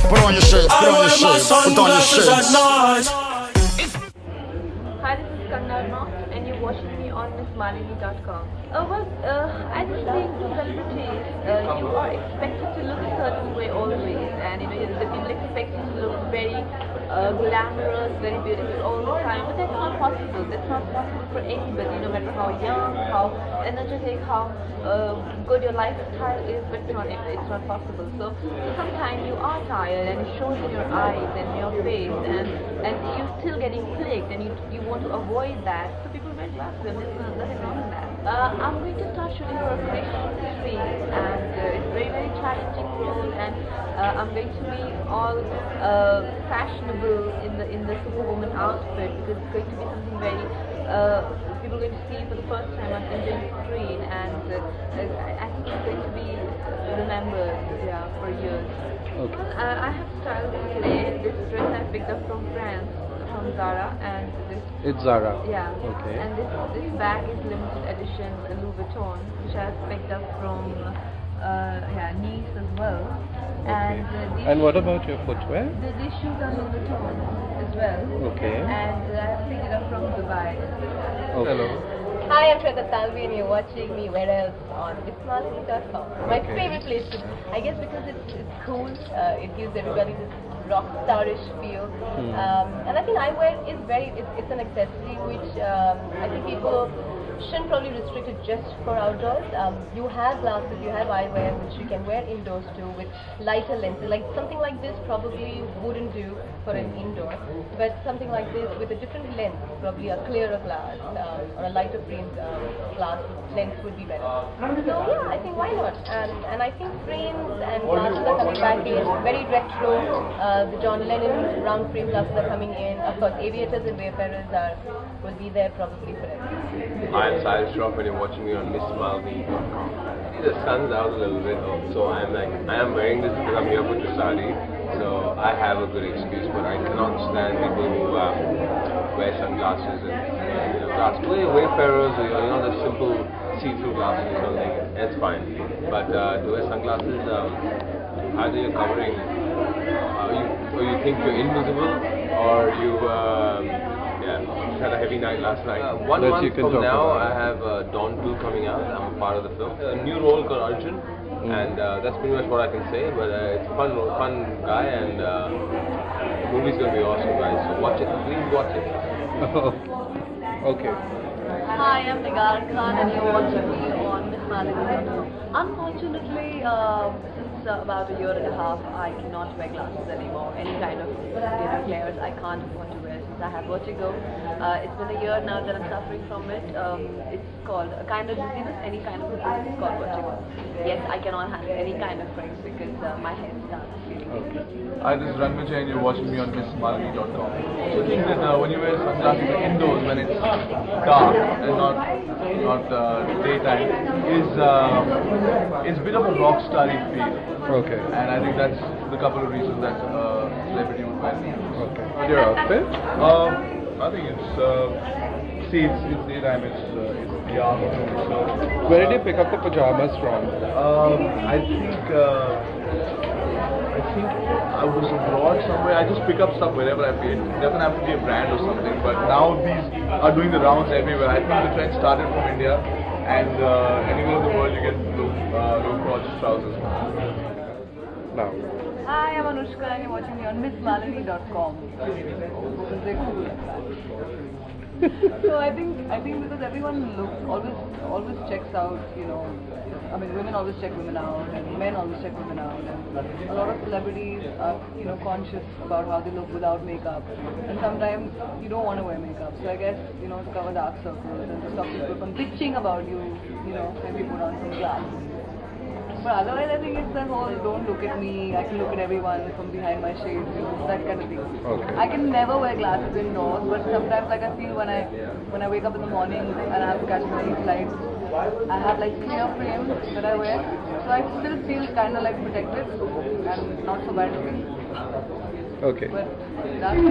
Put on your shades, put on your shades, put on your shades. Hi, this is Kandarma and you're watching me on MissMalini.com. I just think celebrities, you are expected to look a certain way always, and the people expect you to look very glamorous, very beautiful all the time, but that's not possible. That's not possible for anybody, no matter how young, how energetic, how good your lifestyle is, but it's not possible. So sometimes you are tired and it shows in your eyes and your face, and you're still getting clicked, and you want to avoid that. So people wear glasses, and there's nothing wrong with that. I'm going to start shooting for a Christian stream, and it's very, very challenging role, and I'm going to be all fashionable in the Superwoman outfit, because it's going to be something very people are going to see for the first time on Indian screen, and I think it's going to be remembered, for years. Okay. I have styled it today. This dress I picked up from France, from Zara, and this. It's Zara. Yeah. Okay. And this bag is limited edition Louis Vuitton, which I have picked up from Nice as well. Okay. And what about your footwear? These shoes are Louis Vuitton as well. Okay. And I have picked it up from Dubai. Oh. Hello. Hi, I'm Shweta Salvi and you're watching me where else on MissMalini.com. My favorite place to, I guess because it's cool, it gives everybody this rock starish feel. And I think eyewear is it's an accessory which I think people shouldn't probably restrict it just for outdoors. You have glasses, you have eyewear which you can wear indoors too with lighter lenses. Like something like this probably wouldn't do for an indoor, but something like this with a different lens, probably a clearer glass or a lighter framed glass lens would be better. So yeah, I think why not? And I think frames and glasses are coming back in, very retro. The John Lennon round frame glasses are coming in. Of course, aviators and wayfarers will be there probably forever. Hi, I'm Sai Shroff and you're watching me on MissMalini.com. The sun's out a little bit, so I am wearing this because I'm here for Tusadi, so I have a good excuse, but I cannot stand people who wear sunglasses and glasses. Wayfarers, the simple see-through glasses or something, it's fine. But to wear sunglasses, either you're covering, or you think you're invisible, or you had a heavy night last night. 1 month from now, I have Dawn 2 coming out. I'm a part of the film. A new role called Arjun, and that's pretty much what I can say. But it's a fun guy, and the movie's gonna be awesome, guys. So watch it. Please watch it. Okay. Hi, I'm Nigar Khan and you're watching me on MissMalini.com. Unfortunately, since about a year and a half, I cannot wear glasses anymore. Any kind of glares I can't afford to wear since I have vertigo. It's been a year now that I'm suffering from it. It's called a kind of disease, any kind of disease. It's called vertigo. Yes, I cannot handle any kind of frames because my head starts feeling. Okay. Hi, this is Ranvijay and you're watching me on MissMalini.com. So I think that when you wear sunglasses indoors when it's dark and not daytime is a bit of a rock starry feel. Okay. And I think that's the couple of reasons that celebrity would wear. Okay. And your outfit? I think it's daytime. It's dark. Where did you pick up the pajamas from? I think I was abroad somewhere. I just pick up stuff wherever I feel. It doesn't have to be a brand or something, but now these are doing the rounds everywhere. I think the trend started from India, and anywhere in the world you get low-crotch trousers. Now. Hi, I'm Anushka and you're watching me on MissMalini.com. So I think because everyone always checks out, I mean, women always check women out, and men always check women out, and a lot of celebrities are, conscious about how they look without makeup, and sometimes you don't want to wear makeup. So I guess, to cover dark circles and to stop people from bitching about you, maybe put on some glasses. But otherwise, I think it's the whole don't look at me, I can look at everyone from behind my shades, that kind of thing. Okay. I can never wear glasses indoors, but sometimes like I feel when I wake up in the morning and I have to catch my lights, I have like clear frames that I wear, so I still feel kind of like protected and not so bad looking. Okay. But that's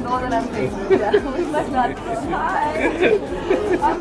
know that I'm famous. Yeah, with my platform. Hi.